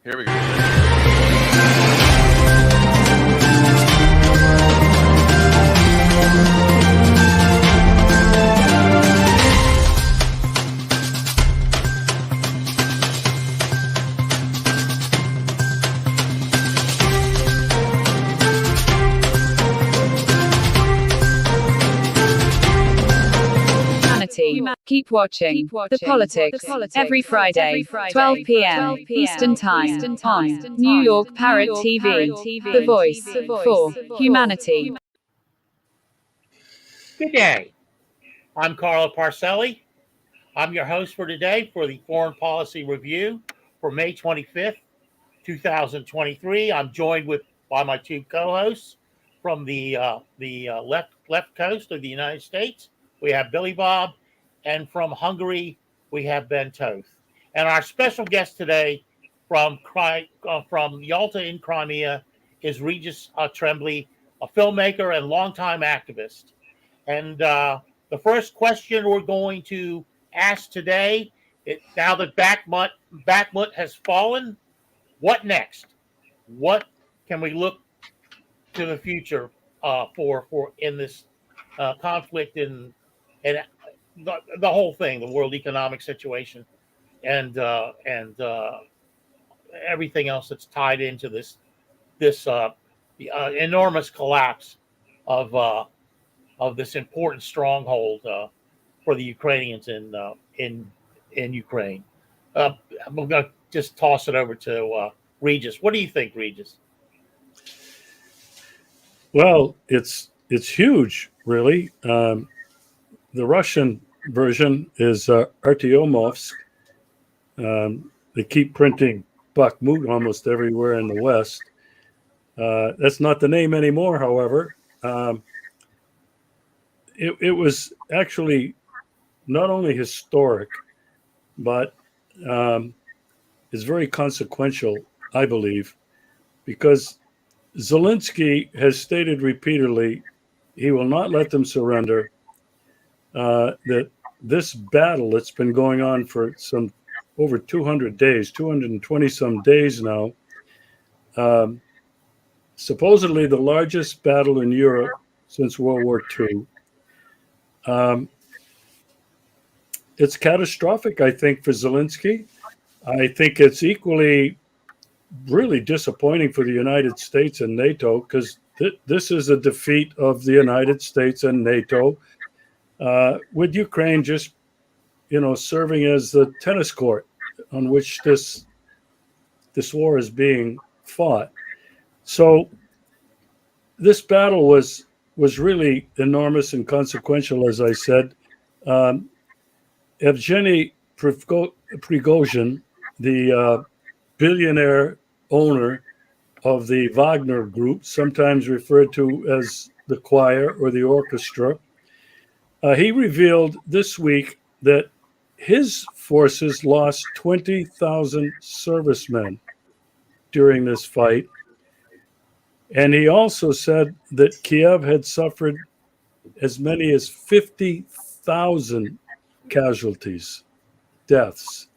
Here we go. Keep watching The Politics every Friday, 12 p.m. Eastern Time on New York Parrot TV, the voice for humanity. Good day. I'm Carlo Parcelli. I'm your host for today for the Foreign Policy Review for May 25th, 2023. I'm joined by my two co-hosts from the left coast of the United States. We have Billy Bob, and from Hungary we have Ben Toth. And our special guest today from Yalta in Crimea is Regis Tremblay, a filmmaker and longtime activist. And the first question we're going to ask today, now that Bakhmut has fallen, what next? What can we look to the future for in this conflict and the whole thing, the world economic situation, and everything else that's tied into this enormous collapse of this important stronghold for the Ukrainians in Ukraine. I'm going to just toss it over to Regis. What do you think, Regis? Well, it's huge, really. The Russian version is Artyomovsk. They keep printing Bakhmut almost everywhere in the West. That's not the name anymore, however. It was actually not only historic, but is very consequential, I believe, because Zelensky has stated repeatedly he will not let them surrender, that this battle that's been going on for some over 200 days, 220 some days now, supposedly the largest battle in Europe since World War II. It's catastrophic, I think, for Zelensky. I think it's equally really disappointing for the United States and NATO, because this is a defeat of the United States and NATO, with Ukraine just, serving as the tennis court on which this war is being fought. So this battle was really enormous and consequential, as I said. Evgeny Prigozhin, the billionaire owner of the Wagner Group, sometimes referred to as the choir or the orchestra, he revealed this week that his forces lost 20,000 servicemen during this fight. And he also said that Kiev had suffered as many as 50,000 casualties, deaths.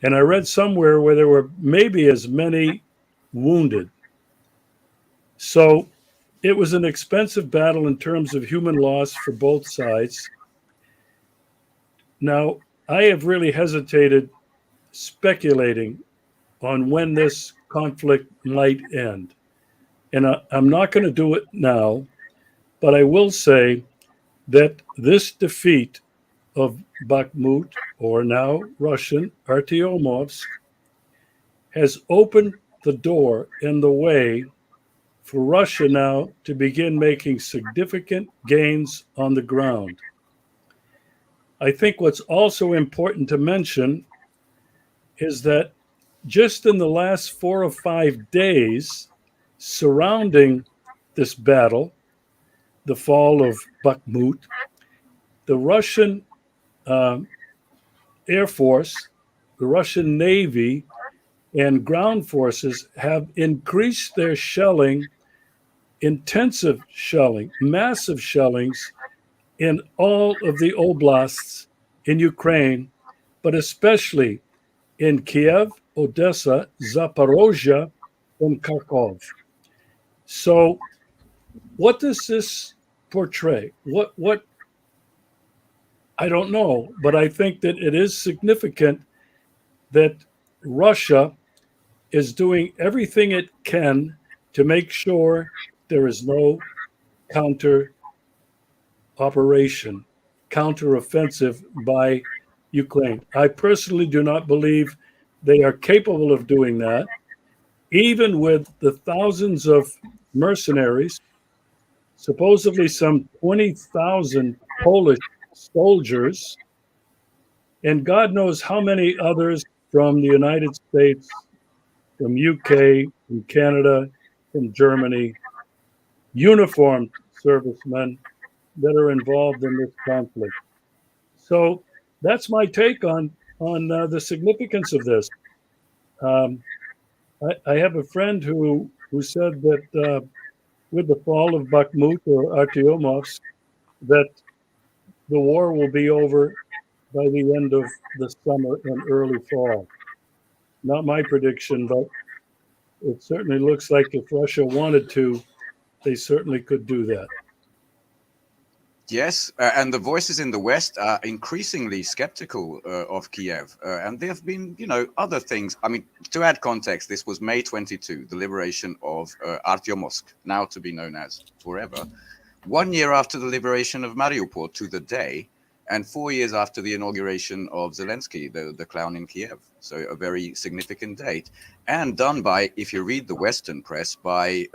And I read somewhere where there were maybe as many wounded. So it was an expensive battle in terms of human loss for both sides. Now, I have really hesitated speculating on when this conflict might end. And I'm not going to do it now, but I will say that this defeat of Bakhmut, or now Russian Artyomovsk, has opened the door and the way for Russia now to begin making significant gains on the ground. I think what's also important to mention is that just in the last 4 or 5 days surrounding this battle, the fall of Bakhmut, the Russian Air Force, the Russian Navy, and ground forces have increased their shelling, intensive shelling, massive shellings in all of the oblasts in Ukraine, but especially in Kiev Odessa, Zaporozhye, and Kharkov. So what does this portray? What I don't know, but I think that it is significant that Russia is doing everything it can to make sure there is no counter operation, counteroffensive by Ukraine. I personally do not believe they are capable of doing that, even with the thousands of mercenaries, supposedly some 20,000 Polish soldiers, and God knows how many others from the United States, from UK, from Canada, from Germany, uniformed servicemen that are involved in this conflict. So that's my take on the significance of this. I have a friend who said that with the fall of Bakhmut or Artyomovsk, that the war will be over by the end of the summer and early fall. Not my prediction, but it certainly looks like if Russia wanted to, they certainly could do that. Yes, and the voices in the West are increasingly skeptical of Kiev. And there have been, other things. I mean, to add context, this was May 22, the liberation of Artyomovsk, now to be known as forever. 1 year after the liberation of Mariupol to the day, and 4 years after the inauguration of Zelensky, the clown in Kiev. So a very significant date. And done by, if you read the Western press, by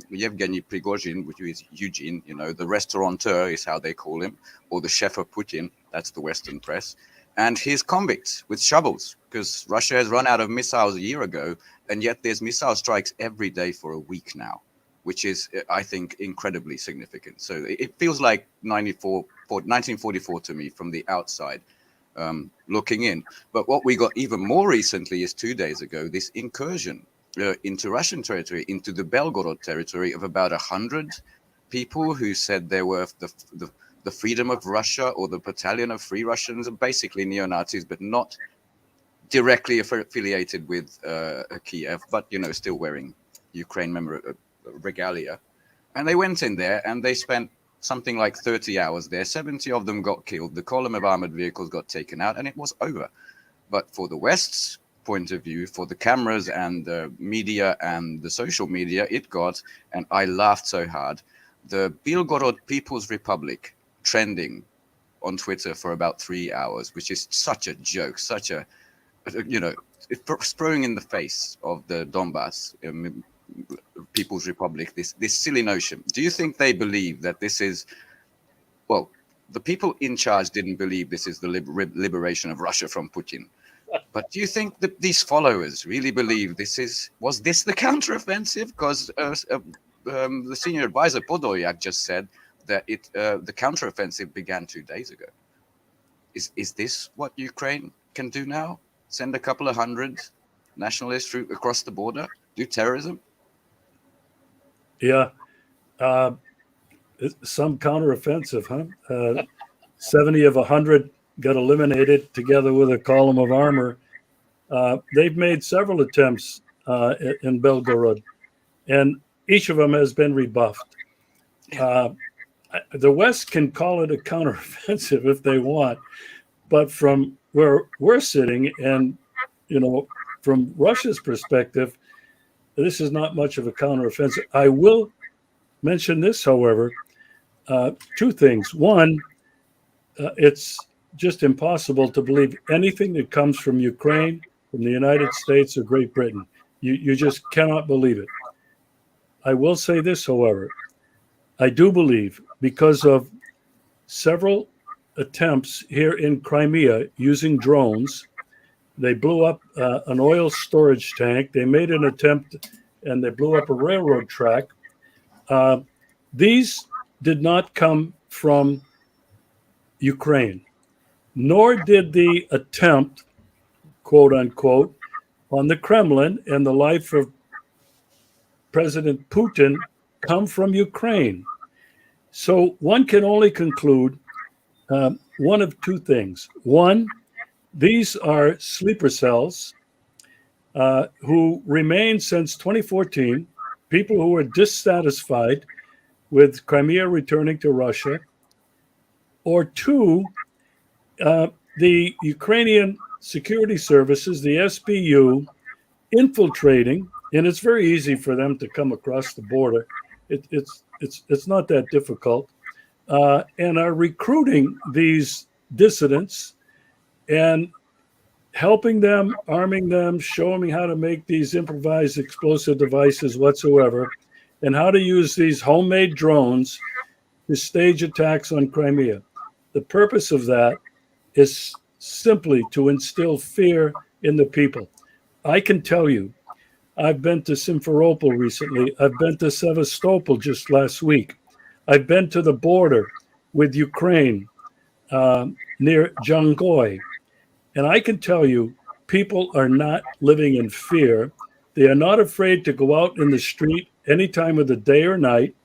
Yevgeny Prigozhin, which is Eugene, the restaurateur is how they call him, or the chef of Putin, that's the Western press, and his convicts with shovels, because Russia has run out of missiles a year ago, and yet there's missile strikes every day for a week now, which is, I think, incredibly significant. So it feels like 1944 to me from the outside. Looking in. But what we got even more recently is 2 days ago, this incursion into Russian territory, into the Belgorod territory of about 100 people who said they were the Freedom of Russia or the Battalion of Free Russians, basically neo-Nazis, but not directly affiliated with Kiev, but, still wearing Ukraine regalia. And they went in there and they spent something like 30 hours there. 70 of them got killed. The column of armored vehicles got taken out and it was over. But for the West's point of view, for the cameras and the media and the social media, it got, and I laughed so hard, the Belgorod People's Republic trending on Twitter for about 3 hours, which is such a joke, such a, throwing in the face of the Donbass People's Republic, this silly notion. Do you think they believe that this is, well, the people in charge didn't believe this is the liberation of Russia from Putin, but do you think that these followers really believe was this the counteroffensive? Because the senior advisor Podolyak just said that the counteroffensive began 2 days ago. Is this what Ukraine can do now? Send a couple of hundred nationalists across the border, do terrorism? Yeah, some counteroffensive, huh? 70 of 100 got eliminated together with a column of armor. They've made several attempts in Belgorod, and each of them has been rebuffed. The West can call it a counteroffensive if they want, but from where we're sitting and, from Russia's perspective, this is not much of a counteroffensive. I will mention this, however, two things. One, it's just impossible to believe anything that comes from Ukraine, from the United States or Great Britain. You just cannot believe it. I will say this, however. I do believe, because of several attempts here in Crimea using drones, they blew up an oil storage tank. They made an attempt and they blew up a railroad track. These did not come from Ukraine, nor did the attempt, quote unquote, on the Kremlin and the life of President Putin come from Ukraine. So one can only conclude one of two things. One, these are sleeper cells who remain since 2014, people who are dissatisfied with Crimea returning to Russia, or two, the Ukrainian security services, the SBU, infiltrating, and it's very easy for them to come across the border. It's not that difficult, and are recruiting these dissidents and helping them, arming them, showing me how to make these improvised explosive devices whatsoever, and how to use these homemade drones to stage attacks on Crimea. The purpose of that is simply to instill fear in the people. I can tell you, I've been to Simferopol recently. I've been to Sevastopol just last week. I've been to the border with Ukraine near Jangoy. And I can tell you, people are not living in fear. They are not afraid to go out in the street any time of the day or night.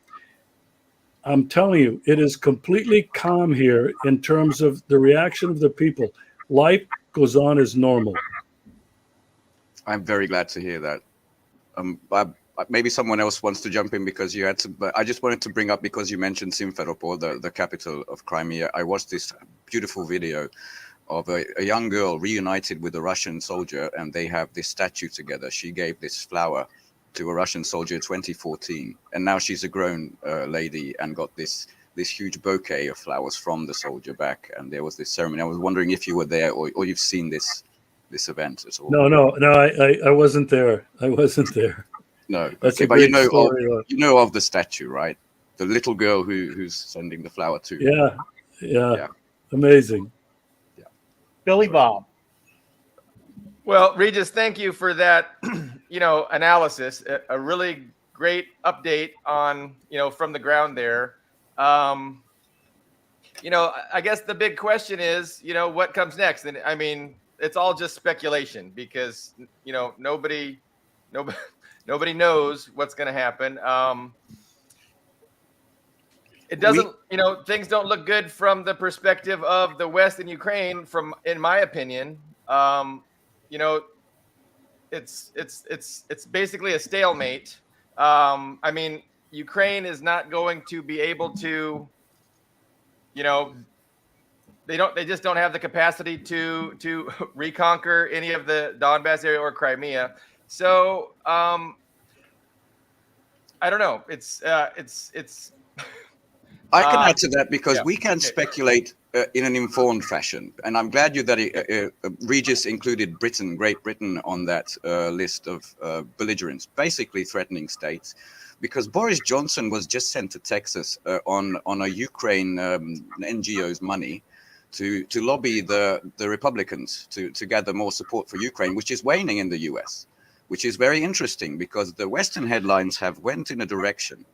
I'm telling you, it is completely calm here in terms of the reaction of the people. Life goes on as normal. I'm very glad to hear that. Maybe someone else wants to jump in because you had to, but I just wanted to bring up, because you mentioned Simferopol, the capital of Crimea. I watched this beautiful video of a young girl reunited with a Russian soldier, and they have this statue together. She gave this flower to a Russian soldier in 2014, and now she's a grown lady and got this huge bouquet of flowers from the soldier back. And there was this ceremony. I was wondering if you were there or you've seen this event at all. No, I wasn't there. I wasn't there. No, that's okay, a great but story. you know of the statue, right? The little girl who's sending the flower to. Yeah. Amazing. Billy Bob. Well, Regis, thank you for that, analysis. A really great update on, from the ground there. I guess the big question is, what comes next? And I mean, it's all just speculation because, nobody knows what's going to happen. It doesn't, things don't look good from the perspective of the West and Ukraine. In my opinion, it's basically a stalemate. I mean, Ukraine is not going to be able to, they just don't have the capacity to reconquer any of the Donbass area or Crimea. So I don't know. It's I can add to that because we can speculate in an informed fashion, and I'm glad that Regis included Great Britain, on that list of belligerents, basically threatening states, because Boris Johnson was just sent to Texas on a Ukraine NGO's money to lobby the Republicans to gather more support for Ukraine, which is waning in the US, which is very interesting because the Western headlines have went in a direction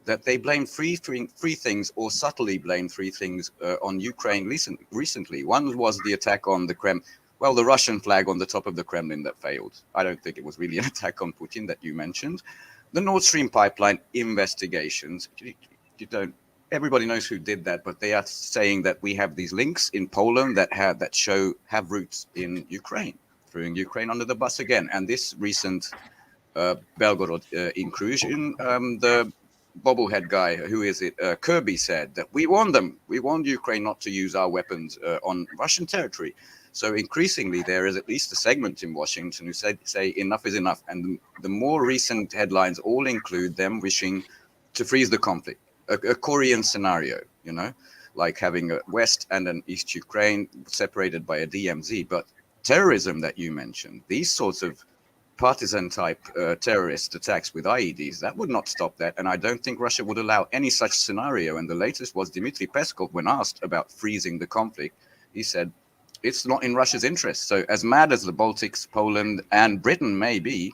that they blame three things, or subtly blame three things on Ukraine recently. One was the attack on the Kremlin, the Russian flag on the top of the Kremlin that failed. I don't think it was really an attack on Putin that you mentioned. The Nord Stream pipeline investigations. Everybody knows who did that, but they are saying that we have these links in Poland that have roots in Ukraine, throwing Ukraine under the bus again. And this recent Belgorod incursion, the bobblehead guy, who is it? Kirby said that we warned them. We warned Ukraine not to use our weapons on Russian territory. So increasingly, there is at least a segment in Washington who say enough is enough. And the more recent headlines all include them wishing to freeze the conflict, a Korean scenario, like having a West and an East Ukraine separated by a DMZ. But terrorism that you mentioned, these sorts of partisan type terrorist attacks with IEDs, that would not stop that. And I don't think Russia would allow any such scenario. And the latest was Dmitry Peskov, when asked about freezing the conflict, he said it's not in Russia's interest. So as mad as the Baltics, Poland and Britain may be,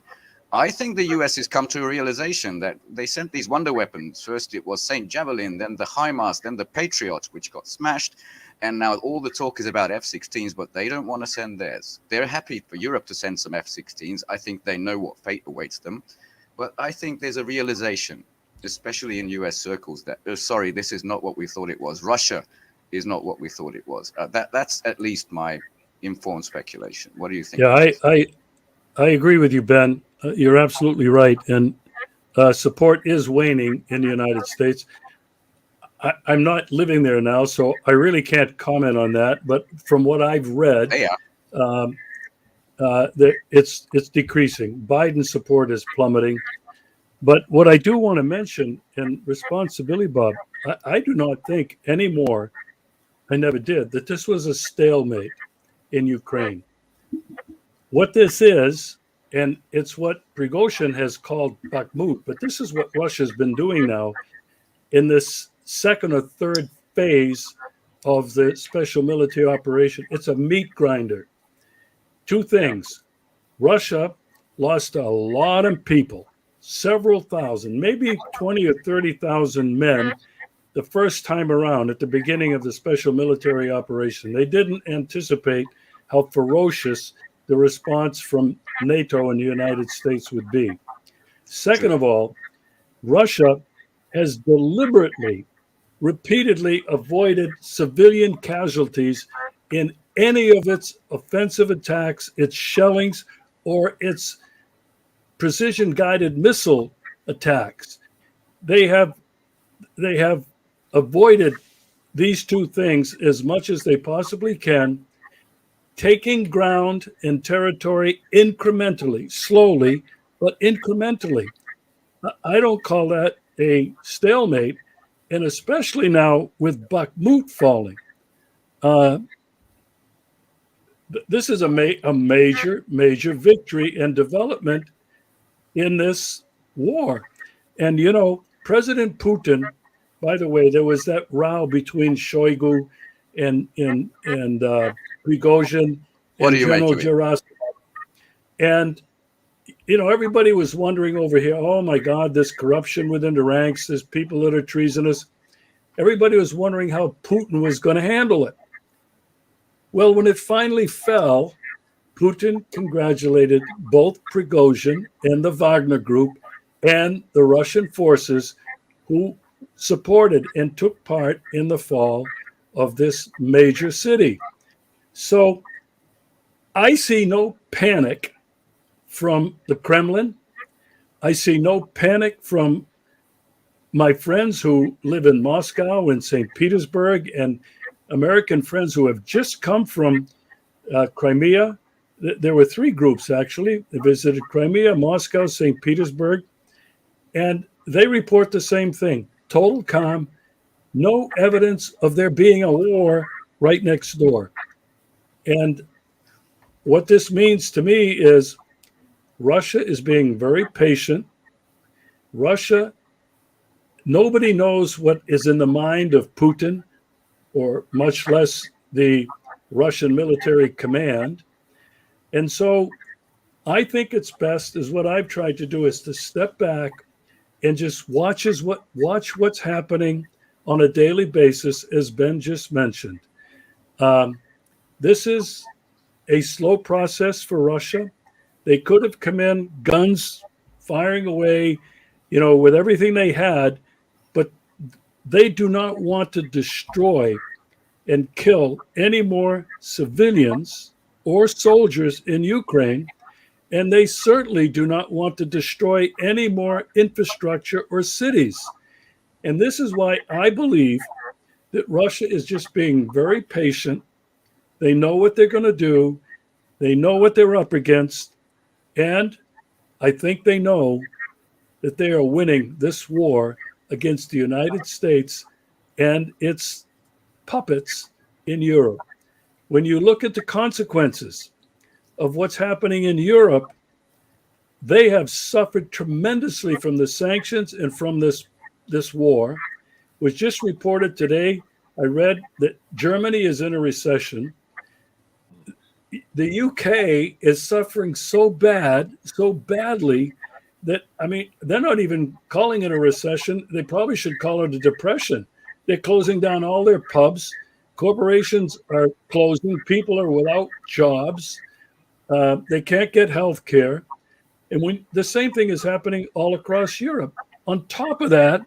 I think the US has come to a realization that they sent these wonder weapons. First it was St. Javelin, then the HIMARS, then the Patriot, which got smashed. And now all the talk is about F-16s, but they don't want to send theirs. They're happy for Europe to send some F-16s. I think they know what fate awaits them. But I think there's a realization, especially in US circles, that, sorry, this is not what we thought it was. Russia is not what we thought it was. That's at least my informed speculation. What do you think? Yeah, I agree with you, Ben. You're absolutely right. And support is waning in the United States. I'm not living there now, so I really can't comment on that. But from what I've read, it's decreasing. Biden's support is plummeting. But what I do want to mention in response to Billy Bob, I do not think anymore, I never did, that this was a stalemate in Ukraine. What this is, and it's what Prigozhin has called Bakhmut, but this is what Russia's been doing now in this second or third phase of the special military operation. It's a meat grinder. Two things. Russia lost a lot of people, several thousand, maybe 20 or 30,000 men the first time around at the beginning of the special military operation. They didn't anticipate how ferocious the response from NATO and the United States would be. Second of all, Russia has deliberately, repeatedly avoided civilian casualties in any of its offensive attacks, its shellings, or its precision-guided missile attacks. They have avoided these two things as much as they possibly can, taking ground and territory incrementally, slowly, but incrementally. I don't call that a stalemate, and especially now with Bakhmut falling. This is a major victory and development in this war. And, you know, President Putin, by the way, there was that row between Shoigu and Prigozhin and General Gerasimov. And, you know, everybody was wondering over here, oh, my God, this corruption within the ranks, there's people that are treasonous. Everybody was wondering how Putin was going to handle it. Well, when it finally fell, Putin congratulated both Prigozhin and the Wagner Group and the Russian forces who supported and took part in the fall of this major city. So I see no panic from the Kremlin. I see no panic from my friends who live in Moscow and St. Petersburg and American friends who have just come from Crimea. There were three groups, actually. They visited Crimea, Moscow, St. Petersburg, and they report the same thing. Total calm, no evidence of there being a war right next door. And what this means to me is Russia is being very patient. Russia, nobody knows what is in the mind of Putin, or much less the Russian military command. And so I think it's best, is what I've tried to do, is to step back and just watch what's happening on a daily basis, as Ben just mentioned. This is a slow process for Russia. They could have come in, guns firing away, you know, with everything they had, but they do not want to destroy and kill any more civilians or soldiers in Ukraine. And they certainly do not want to destroy any more infrastructure or cities. And this is why I believe that Russia is just being very patient. They know what they're going to do. They know what they're up against. And I think they know that they are winning this war against the United States and its puppets in Europe. When you look at the consequences of what's happening in Europe, they have suffered tremendously from the sanctions and from this war. It was just reported today, I read that Germany is in a recession. The UK is suffering so badly that, I mean, they're not even calling it a recession. They probably should call it a depression. They're closing down all their pubs. Corporations are closing. People are without jobs. They can't get health care. And the same thing is happening all across Europe. On top of that,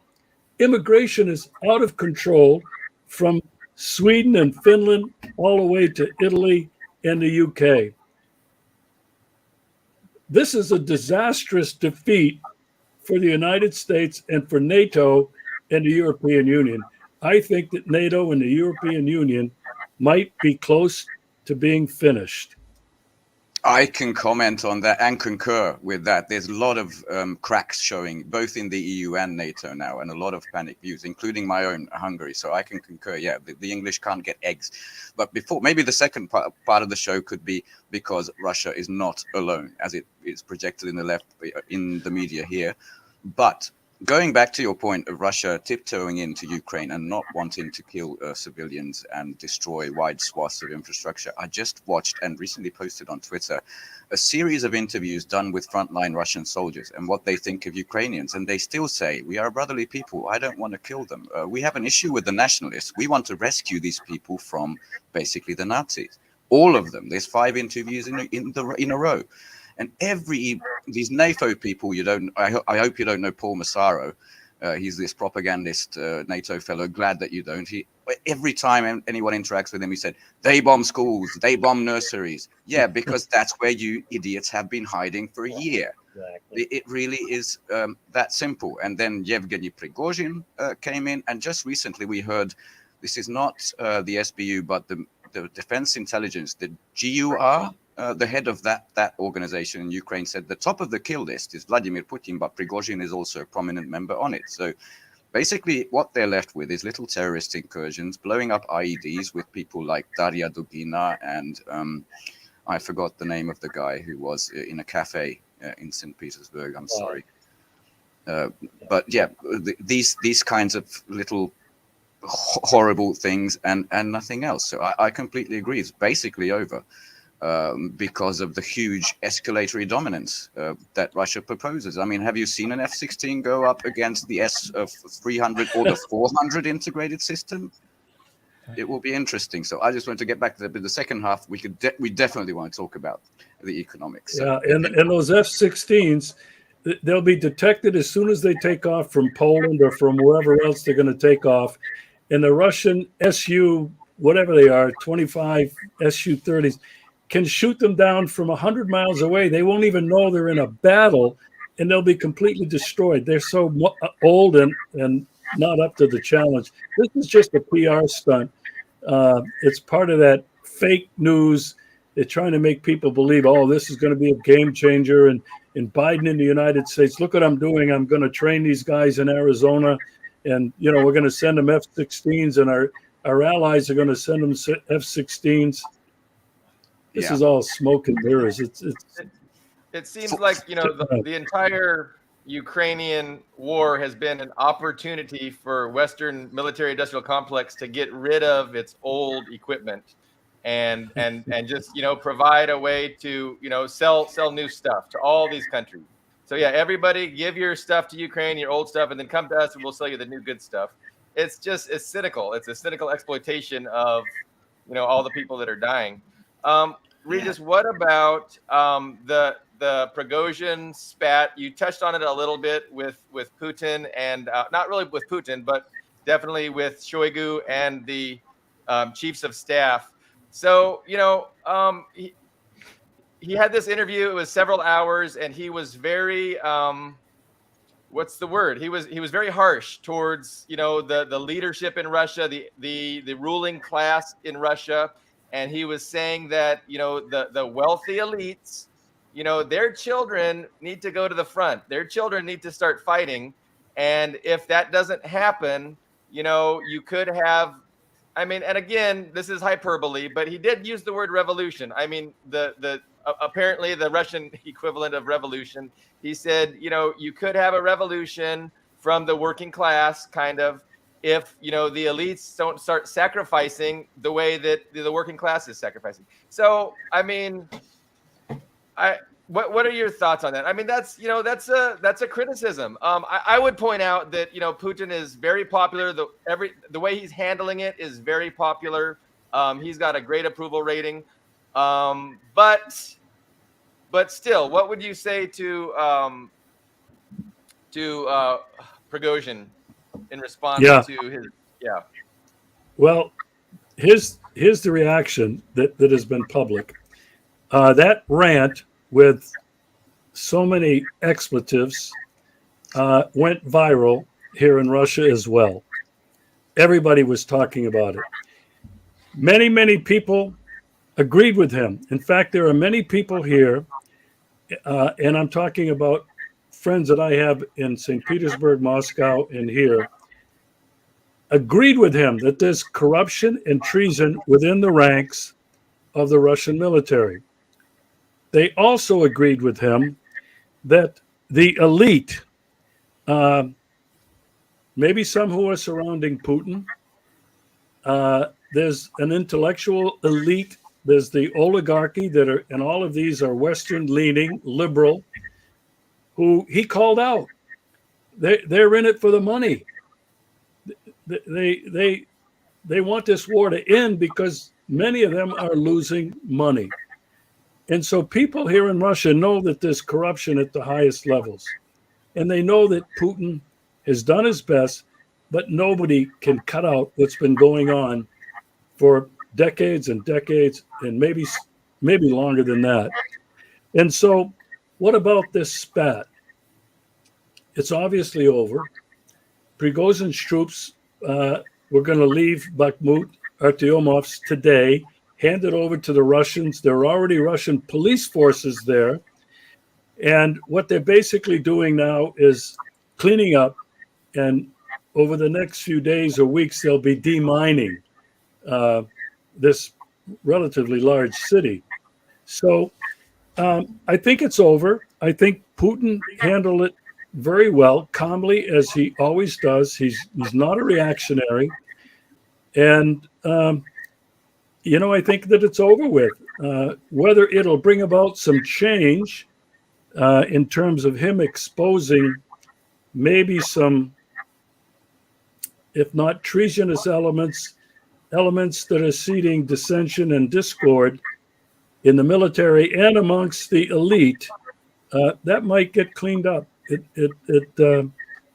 immigration is out of control from Sweden and Finland all the way to Italy and the UK. this is a disastrous defeat for the United States and for NATO and the European Union. I think that NATO and the European Union might be close to being finished. I can comment on that and concur with that. There's a lot of cracks showing both in the EU and NATO now, and a lot of panic views, including my own Hungary. So I can concur. Yeah, the English can't get eggs. But before, maybe the second part of the show could be because Russia is not alone, as it is projected in the media here. But going back to your point of Russia tiptoeing into Ukraine and not wanting to kill civilians and destroy wide swaths of infrastructure, I just watched and recently posted on Twitter a series of interviews done with frontline Russian soldiers and what they think of Ukrainians. And they still say, we are brotherly people. I don't want to kill them. We have an issue with the nationalists. We want to rescue these people from basically the Nazis. All of them. There's 5 interviews in a row. And these NATO people, I hope you don't know Paul Massaro. He's this propagandist NATO fellow. Glad that you don't. Every time anyone interacts with him, he said, they bomb schools, they bomb nurseries. Yeah, because that's where you idiots have been hiding for a year. Exactly. It really is that simple. And then Yevgeny Prigozhin came in. And just recently we heard, this is not the SBU, but the Defense Intelligence, the GUR, the head of that organization in Ukraine said the top of the kill list is Vladimir Putin, but Prigozhin is also a prominent member on it. So basically what they're left with is little terrorist incursions, blowing up IEDs with people like Daria Dugina and I forgot the name of the guy who was in a cafe in St. Petersburg. I'm sorry. But yeah, these kinds of little horrible things and nothing else. So I completely agree. It's basically over. Because of the huge escalatory dominance that Russia proposes. I mean, have you seen an F-16 go up against the S-300 or the 400 integrated system? It will be interesting. So I just want to get back to the second half. We definitely want to talk about the economics. So. Yeah, and those F-16s, they'll be detected as soon as they take off from Poland or from wherever else they're going to take off. And the Russian Su, whatever they are, 25 Su-30s, can shoot them down from 100 miles away. They won't even know they're in a battle, and they'll be completely destroyed. They're so old and not up to the challenge. This is just a PR stunt. It's part of that fake news. They're trying to make people believe, oh, this is going to be a game changer. And Biden in the United States, look what I'm doing. I'm going to train these guys in Arizona, and we're going to send them F-16s, and our allies are going to send them F-16s. This is all smoke and mirrors. It seems like the entire Ukrainian war has been an opportunity for Western military-industrial complex to get rid of its old equipment, and just provide a way to sell new stuff to all these countries. So yeah, everybody give your stuff to Ukraine, your old stuff, and then come to us and we'll sell you the new good stuff. It's cynical. It's a cynical exploitation of all the people that are dying. Regis, what about the Prigozhin spat? You touched on it a little bit with Putin, and not really with Putin, but definitely with Shoigu and the chiefs of staff. So he had this interview. It was several hours, and he was very what's the word? He was very harsh towards the leadership in Russia, the ruling class in Russia. And he was saying that, the wealthy elites, their children need to go to the front. Their children need to start fighting. And if that doesn't happen, you could have, and again, this is hyperbole, but he did use the word revolution. Apparently the Russian equivalent of revolution. He said, you could have a revolution from the working class, kind of, if the elites don't start sacrificing the way that the working class is sacrificing. So what are your thoughts on that? That's a criticism. I would point out that Putin is very popular. The way he's handling it is very popular. He's got a great approval rating. But still, what would you say to Prigozhin in response to his? Yeah. Well, here's the reaction that has been public. That rant with so many expletives went viral here in Russia as well. Everybody was talking about it. Many, many people agreed with him. In fact, there are many people here, and I'm talking about friends that I have in St. Petersburg, Moscow, and here, agreed with him that there's corruption and treason within the ranks of the Russian military. They also agreed with him that the elite, maybe some who are surrounding Putin, there's an intellectual elite, there's the oligarchy that are, and all of these are Western-leaning, liberal, who he called out. They're in it for the money. They want this war to end because many of them are losing money. And so people here in Russia know that there's corruption at the highest levels. And they know that Putin has done his best, but nobody can cut out what's been going on for decades and decades, and maybe longer than that. And so what about this spat? It's obviously over. Prigozhin's troops were going to leave Bakhmut, Artyomovsk today, hand it over to the Russians. There are already Russian police forces there. And what they're basically doing now is cleaning up. And over the next few days or weeks, they'll be demining this relatively large city. So I think it's over. I think Putin handled it very well, calmly, as he always does. He's not a reactionary. And, I think that it's over with. Whether it'll bring about some change in terms of him exposing maybe some, if not treasonous elements that are seeding dissension and discord in the military and amongst the elite, that might get cleaned up. It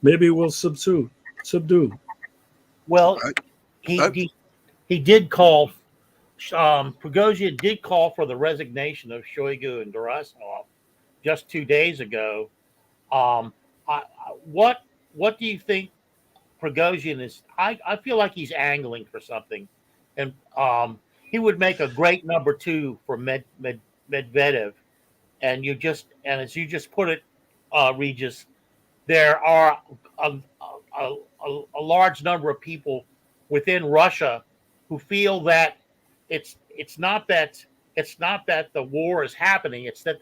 maybe will subdue. Well, he did call. Prigozhin did call for the resignation of Shoigu and Gerasimov just 2 days ago. What do you think Prigozhin is? I feel like he's angling for something, and he would make a great number 2 for Medvedev. And as you just put it, Regis, there are a large number of people within Russia who feel that it's not that the war is happening. It's that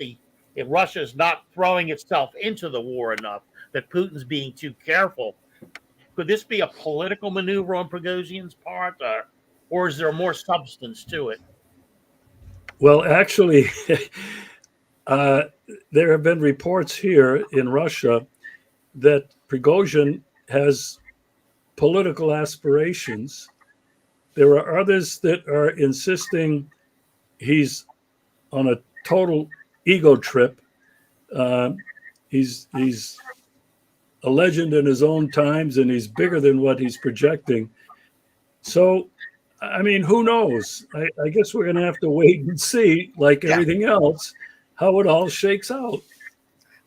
Russia is not throwing itself into the war enough. That Putin's being too careful. Could this be a political maneuver on Prigozhin's part, or is there more substance to it? Well, actually, there have been reports here in Russia that Prigozhin has political aspirations. There are others that are insisting he's on a total ego trip. He's a legend in his own times, and he's bigger than what he's projecting. So, I mean, who knows? I guess we're going to have to wait and see, like everything else, how it all shakes out.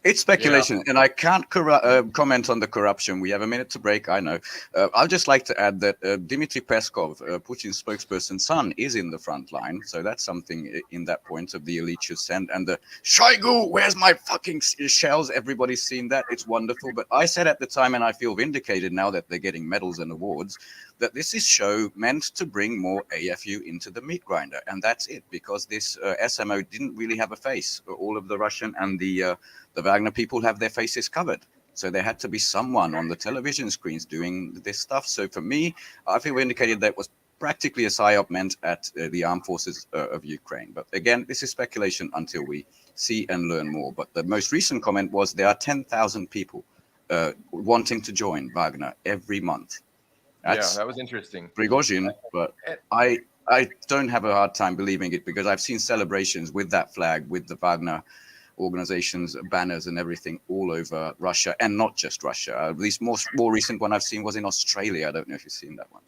It's speculation, and I can't comment on the corruption. We have a minute to break, I know. I'd just like to add that Dmitry Peskov, Putin's spokesperson's son, is in the front line. So that's something in that point of the elite should send. And the Shoigu, where's my fucking shells? Everybody's seen that. It's wonderful. But I said at the time, and I feel vindicated now that they're getting medals and awards, that this is show meant to bring more AFU into the meat grinder. And that's it, because this SMO didn't really have a face. All of the Russian and the Wagner people have their faces covered. So there had to be someone on the television screens doing this stuff. So for me, I feel indicated that was practically a psyop meant at the armed forces of Ukraine. But again, this is speculation until we see and learn more. But the most recent comment was there are 10,000 people wanting to join Wagner every month. That's that was interesting. Prigozhin, but I don't have a hard time believing it, because I've seen celebrations with that flag, with the Wagner organizations, banners and everything all over Russia, and not just Russia. At least more recent one I've seen was in Australia. I don't know if you've seen that one.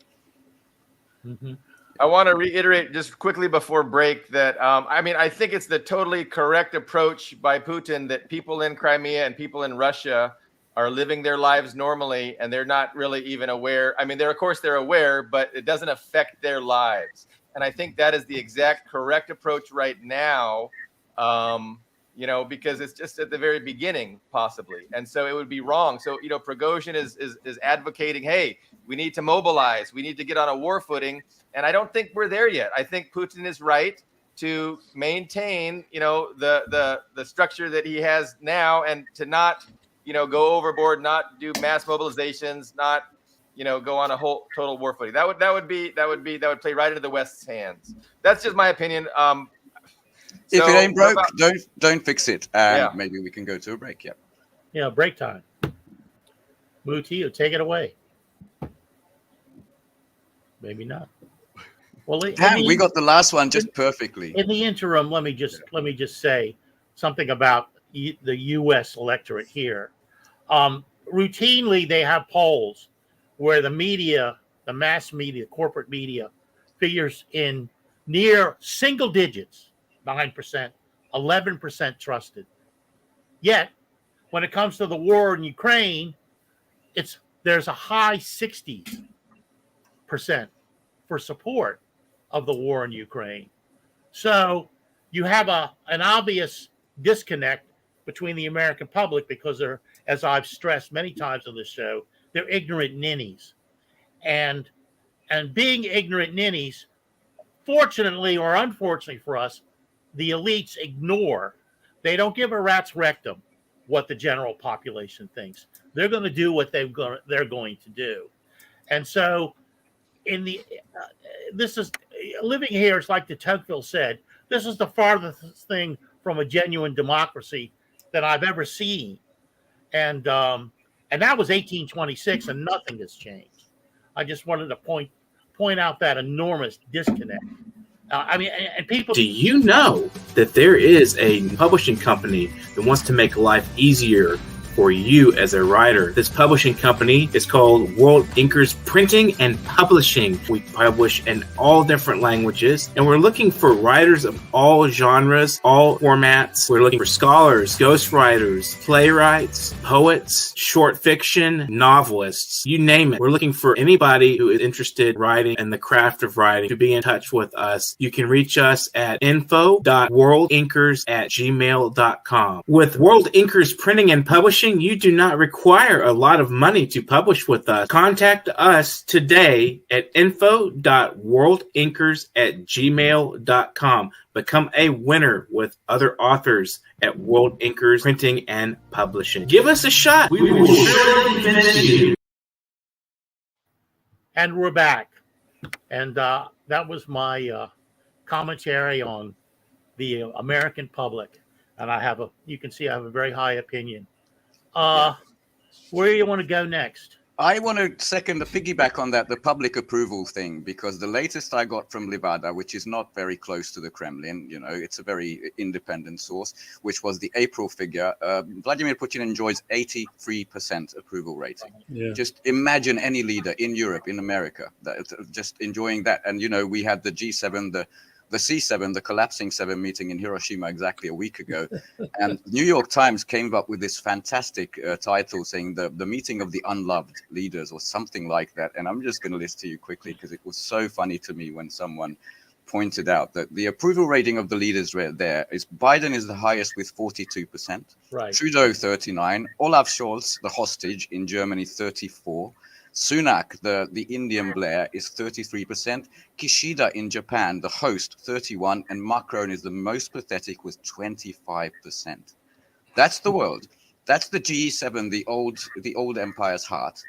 Mm-hmm. I want to reiterate just quickly before break that I mean, I think it's the totally correct approach by Putin that people in Crimea and people in Russia are living their lives normally, and they're not really even aware. I mean, of course they're aware, but it doesn't affect their lives. And I think that is the exact correct approach right now, you know, because it's just at the very beginning, possibly. And so it would be wrong. So, you know, Prigozhin is advocating, hey, we need to mobilize. We need to get on a war footing. And I don't think we're there yet. I think Putin is right to maintain, you know, the structure that he has now, and to not, you know, go overboard, not do mass mobilizations, not, you know, go on a whole total war footing. That would play right into the West's hands. That's just my opinion. If it ain't broke, about, don't fix it. And maybe we can go to a break. Yeah. Yeah, break time. MUTIU, take it away. Maybe not. Well, we got the last one just perfectly. In the interim, let me just say something about the U.S. electorate here. Routinely, they have polls where the media, the mass media, corporate media, figures in near single digits, 9%, 11% trusted. Yet, when it comes to the war in Ukraine, there's a high 60% for support of the war in Ukraine. So you have an obvious disconnect between the American public, because they're, as I've stressed many times on this show, they're ignorant ninnies. And being ignorant ninnies, fortunately or unfortunately for us, the elites ignore. They don't give a rat's rectum what the general population thinks. They're going to do what they're going to do. And so this is living here. It's like de Tocqueville said, this is the farthest thing from a genuine democracy that I've ever seen. And that was 1826, and nothing has changed. I just wanted to point out that enormous disconnect. I mean, and people. Do you know that there is a publishing company that wants to make life easier for you as a writer? This publishing company is called World Inkers Printing and Publishing. We publish in all different languages, and we're looking for writers of all genres, all formats. We're looking for scholars, ghostwriters, playwrights, poets, short fiction, novelists, you name it. We're looking for anybody who is interested in writing and the craft of writing to be in touch with us. You can reach us at info.worldinkers@gmail.com. With World Inkers Printing and Publishing, you do not require a lot of money to publish with us. Contact us today at info.worldinkers@gmail.com. Become a winner with other authors at World Inkers Printing and Publishing. Give us a shot. We will surely miss you. And we're back. And that was my commentary on the American public. And you can see I have a very high opinion. Where do you want to go next? I want to second the piggyback on that, the public approval thing, because the latest I got from Levada, which is not very close to the Kremlin, you know, it's a very independent source, which was the April figure. Vladimir Putin enjoys 83% approval rating. Yeah. Just imagine any leader in Europe, in America, just enjoying that. And, you know, we had the G7, the C7, the collapsing 7 meeting in Hiroshima exactly a week ago. And New York Times came up with this fantastic title saying the meeting of the unloved leaders or something like that. And I'm just going to list to you quickly because it was so funny to me when someone pointed out that the approval rating of the leaders there is Biden is the highest with 42%, right. Trudeau 39%, Olaf Scholz, the hostage in Germany 34%, Sunak, the Indian Blair, is 33%. Kishida in Japan, the host, 31%. And Macron is the most pathetic with 25%. That's the world. That's the G7, the old empire's heart,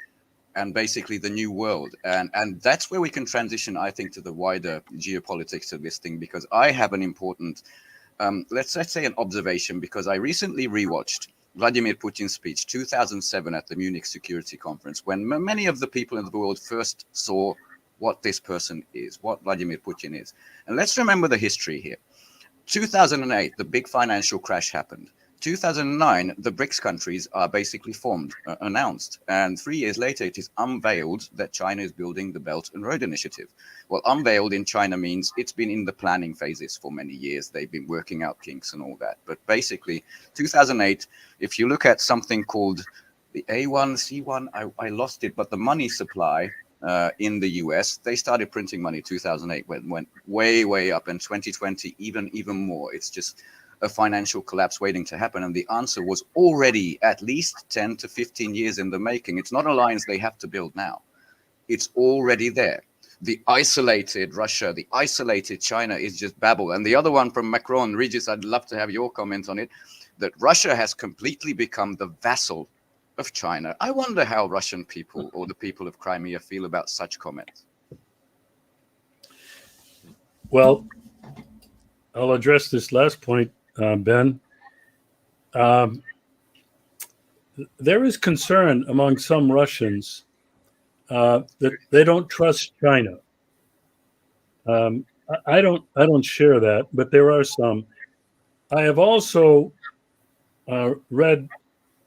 and basically the new world. And that's where we can transition, I think, to the wider geopolitics of this thing, because I have an important, let's say an observation, because I recently rewatched Vladimir Putin's speech, 2007 at the Munich Security Conference, when many of the people in the world first saw what this person is, what Vladimir Putin is. And let's remember the history here. 2008, the big financial crash happened. 2009, the BRICS countries are basically formed, announced, and 3 years later it is unveiled that China is building the Belt and Road Initiative. Well, unveiled in China means it's been in the planning phases for many years. They've been working out kinks and all that. But basically, 2008, if you look at something called the A1, C1, I lost it, but the money supply in the US, they started printing money 2008, went way, way up, and 2020 even more. It's just a financial collapse waiting to happen. And the answer was already at least 10 to 15 years in the making. It's not alliance they have to build now. It's already there. The isolated Russia, the isolated China is just babble. And the other one from Macron, Regis, I'd love to have your comment on it, that Russia has completely become the vassal of China. I wonder how Russian people or the people of Crimea feel about such comments. Well, I'll address this last point, Ben. There is concern among some Russians that they don't trust China. I don't share that, but there are some. I have also read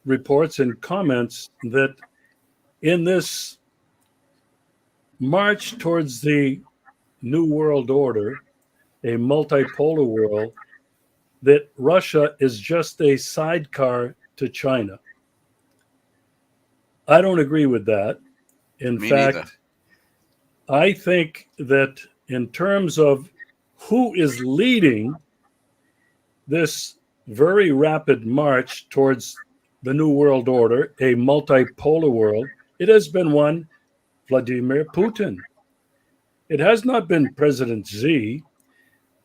reports and comments that in this march towards the New World Order, a multipolar world, that Russia is just a sidecar to China. I don't agree with that. In fact, neither. I think that in terms of who is leading this very rapid march towards the New World Order, a multipolar world, it has been one Vladimir Putin. It has not been President Xi.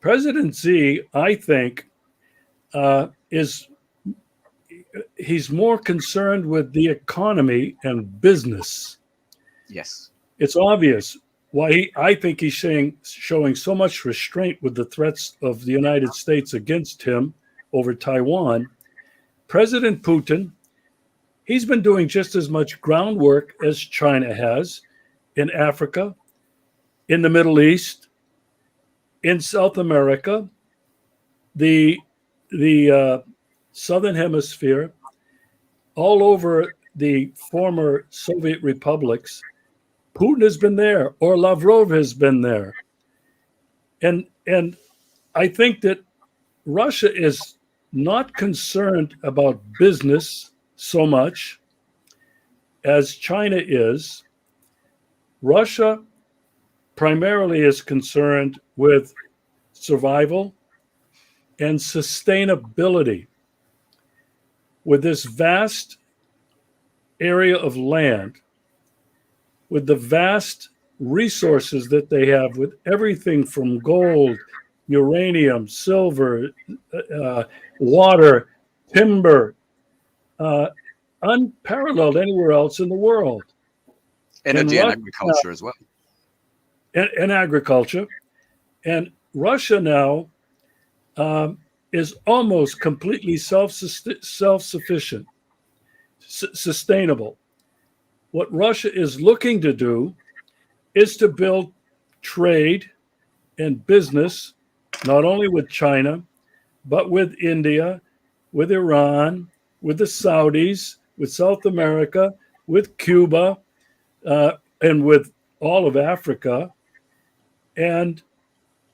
President Xi, I think, he's more concerned with the economy and business. Yes. It's obvious why I think he's showing so much restraint with the threats of the United States against him over Taiwan. President Putin, he's been doing just as much groundwork as China has in Africa, in the Middle East, in South America, the Southern Hemisphere, all over the former Soviet republics. Putin has been there, or Lavrov has been there. And I think that Russia is not concerned about business so much as China is. Russia primarily is concerned with survival and sustainability. With this vast area of land, with the vast resources that they have, with everything from gold, uranium, silver, water, timber, unparalleled anywhere else in the world. Energy and agriculture as well. And agriculture. And Russia now is almost completely self-sufficient, sustainable. What Russia is looking to do is to build trade and business, not only with China, but with India, with Iran, with the Saudis, with South America, with Cuba, and with all of Africa. And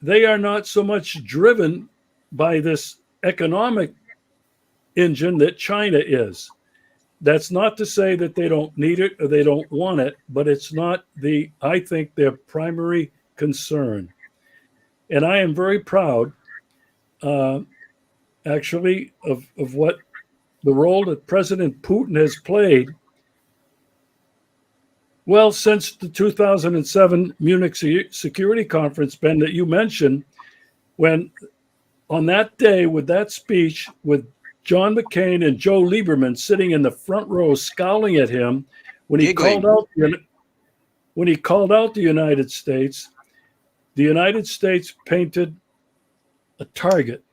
they are not so much driven by this economic engine that China is. That's not to say that they don't need it or they don't want it, but it's not I think, their primary concern. And I am very proud, actually, of what the role that President Putin has played. Well, since the 2007 Munich Security Conference, Ben, that you mentioned, when on that day with that speech with John McCain and Joe Lieberman sitting in the front row scowling at him when he called out the United States painted a target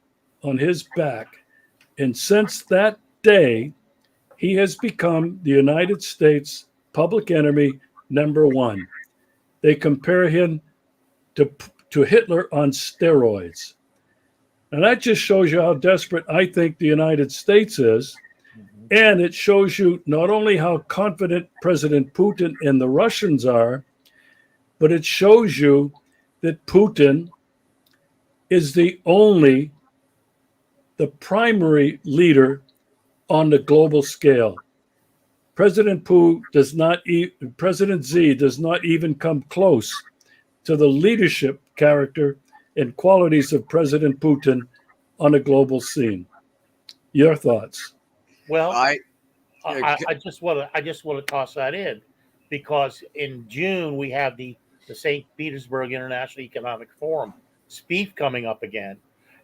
on his back. And since that day, he has become the United States public enemy #1. They compare him to Hitler on steroids. And that just shows you how desperate I think the United States is. And it shows you not only how confident President Putin and the Russians are, but it shows you that Putin is the primary leader on the global scale. President Xi does not even come close to the leadership character and qualities of President Putin on a global scene. Your thoughts? Well, I I just want to toss that in, because in June we have the St. Petersburg International Economic Forum, SPIEF, coming up again,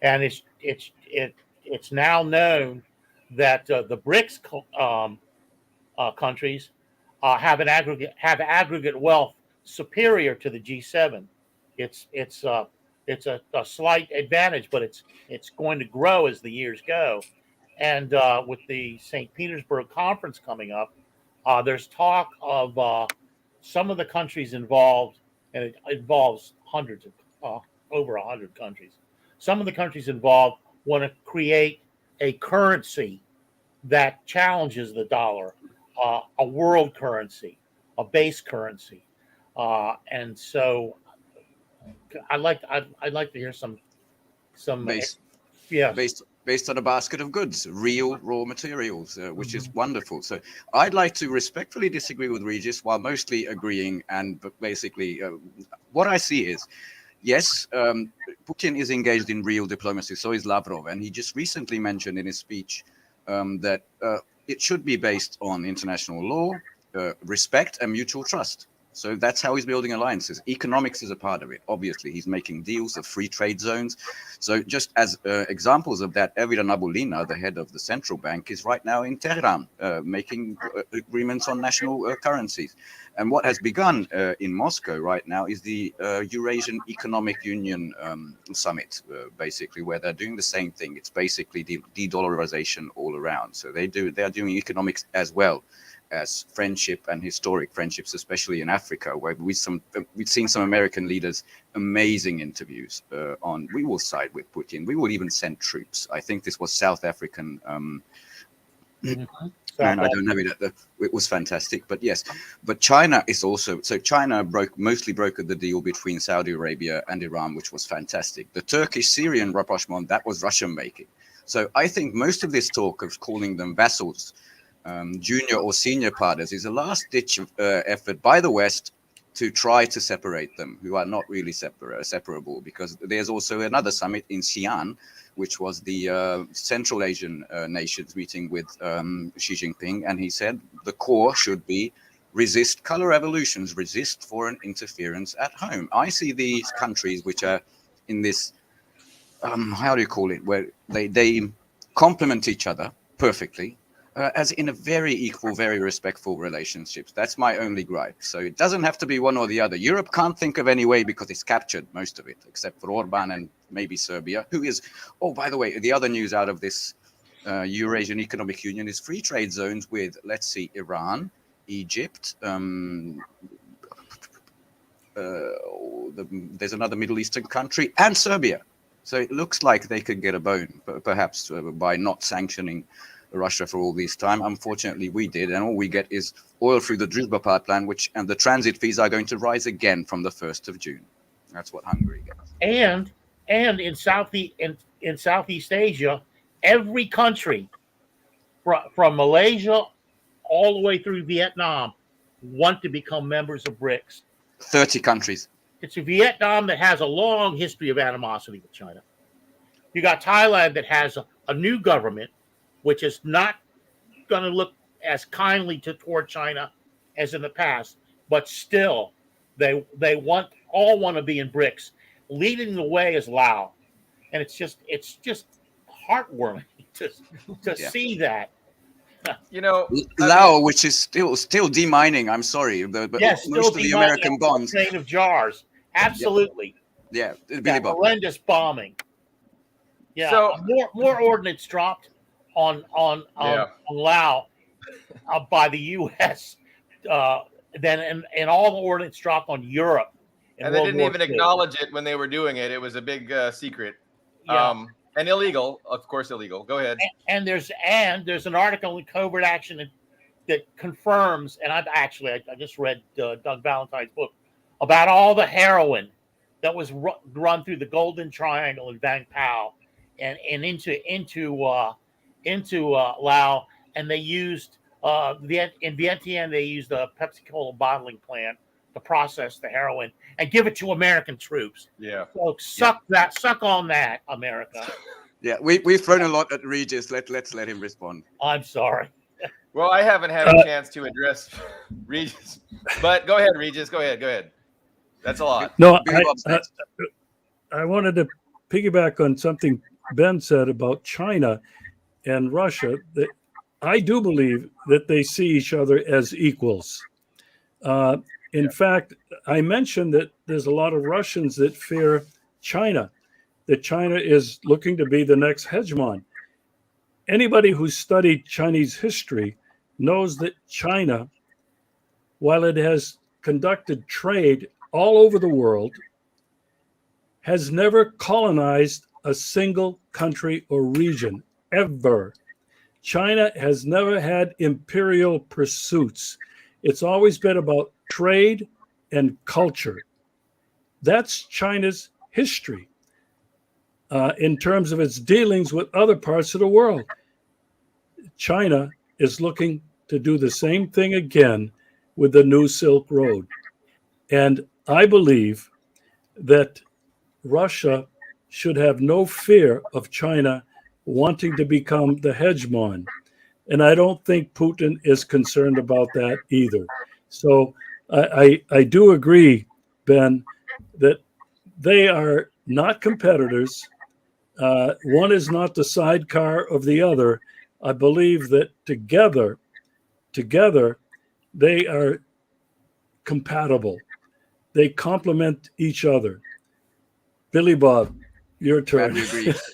and it's now known that the BRICS countries have aggregate wealth superior to the G7. It's a slight advantage, but it's going to grow as the years go. And with the St. Petersburg conference coming up, there's talk of some of the countries involved, and it involves hundreds of over 100 countries. Some of the countries involved want to create a currency that challenges the dollar, a world currency, a base currency, and so I'd like to hear some based on a basket of goods, real raw materials, which is wonderful. So I'd like to respectfully disagree with Regis while mostly agreeing. And basically, what I see is, yes, Putin is engaged in real diplomacy. So is Lavrov. And he just recently mentioned in his speech that it should be based on international law, respect, and mutual trust. So that's how he's building alliances. Economics is a part of it. Obviously, he's making deals of free trade zones. So just as examples of that, Evira Nabulina, the head of the central bank, is right now in Tehran making agreements on national currencies. And what has begun in Moscow right now is the Eurasian Economic Union summit, basically, where they're doing the same thing. It's basically de-dollarization all around. So they are doing economics as well as friendship and historic friendships, especially in Africa, where we've seen some American leaders, amazing interviews on, we will side with Putin. We will even send troops. I think this was South African. And I don't have it. It was fantastic, but yes. But China is also, so China mostly brokered the deal between Saudi Arabia and Iran, which was fantastic. The Turkish-Syrian rapprochement, that was Russian making. So I think most of this talk of calling them vassals, junior or senior partners, is a last-ditch effort by the West to try to separate them, who are not really separable, because there's also another summit in Xi'an, which was the Central Asian nations meeting with Xi Jinping, and he said the core should be resist color revolutions, resist foreign interference at home. I see these countries which are in this, how do you call it, where they complement each other perfectly, as in a very equal, very respectful relationships. That's my only gripe. So it doesn't have to be one or the other. Europe can't think of any way because it's captured most of it, except for Orban and maybe Serbia, who is, oh, by the way, the other news out of this Eurasian Economic Union is free trade zones with, let's see, Iran, Egypt, there's another Middle Eastern country, and Serbia. So it looks like they could get a bone, perhaps by not sanctioning Russia for all this time. Unfortunately, we did, and all we get is oil through the Druzhba pipeline, and the transit fees are going to rise again from the 1st of June. That's what Hungary gets. And in Southeast Asia, every country from Malaysia all the way through Vietnam want to become members of BRICS. 30 countries. It's a Vietnam that has a long history of animosity with China. You got Thailand that has a new government, which is not going to look as kindly toward China as in the past, but still, they all want to be in BRICS. Leading the way is Laos, and it's just heartwarming to see that. You know, Laos, which is still demining. I'm sorry, but yes, most of the American bonds, chain of jars, absolutely. Yeah, Billy Bob. Horrendous bombing. Yeah, so more ordnance dropped on Laos by the U.S. Than all the ordnance dropped on Europe. And they didn't even acknowledge it when they were doing it. It was a big secret. Yeah. And illegal, of course, illegal. Go ahead. And there's an article in Covert Action that confirms, and I just read Doug Valentine's book about all the heroin that was run through the Golden Triangle in Vang Pao and into Laos, and they used in Vientiane they used a Pepsi Cola bottling plant to process the heroin and give it to American troops. Yeah. So suck on that, America. Yeah, we've thrown a lot at Regis. Let's let him respond. I'm sorry. Well, I haven't had a chance to address Regis, but go ahead, Regis. Go ahead. That's a lot. No, I wanted to piggyback on something Ben said about China and Russia. That I do believe that they see each other as equals. In fact, I mentioned that there's a lot of Russians that fear China, that China is looking to be the next hegemon. Anybody who's studied Chinese history knows that China, while it has conducted trade all over the world, has never colonized a single country or region, ever. China has never had imperial pursuits. It's always been about trade and culture. That's China's history in terms of its dealings with other parts of the world. China is looking to do the same thing again with the new Silk Road. And I believe that Russia should have no fear of China wanting to become the hegemon. And I don't think Putin is concerned about that either. So I do agree, Ben, that they are not competitors. One is not the sidecar of the other. I believe that together, they are compatible. They complement each other. Billy Bob, your turn.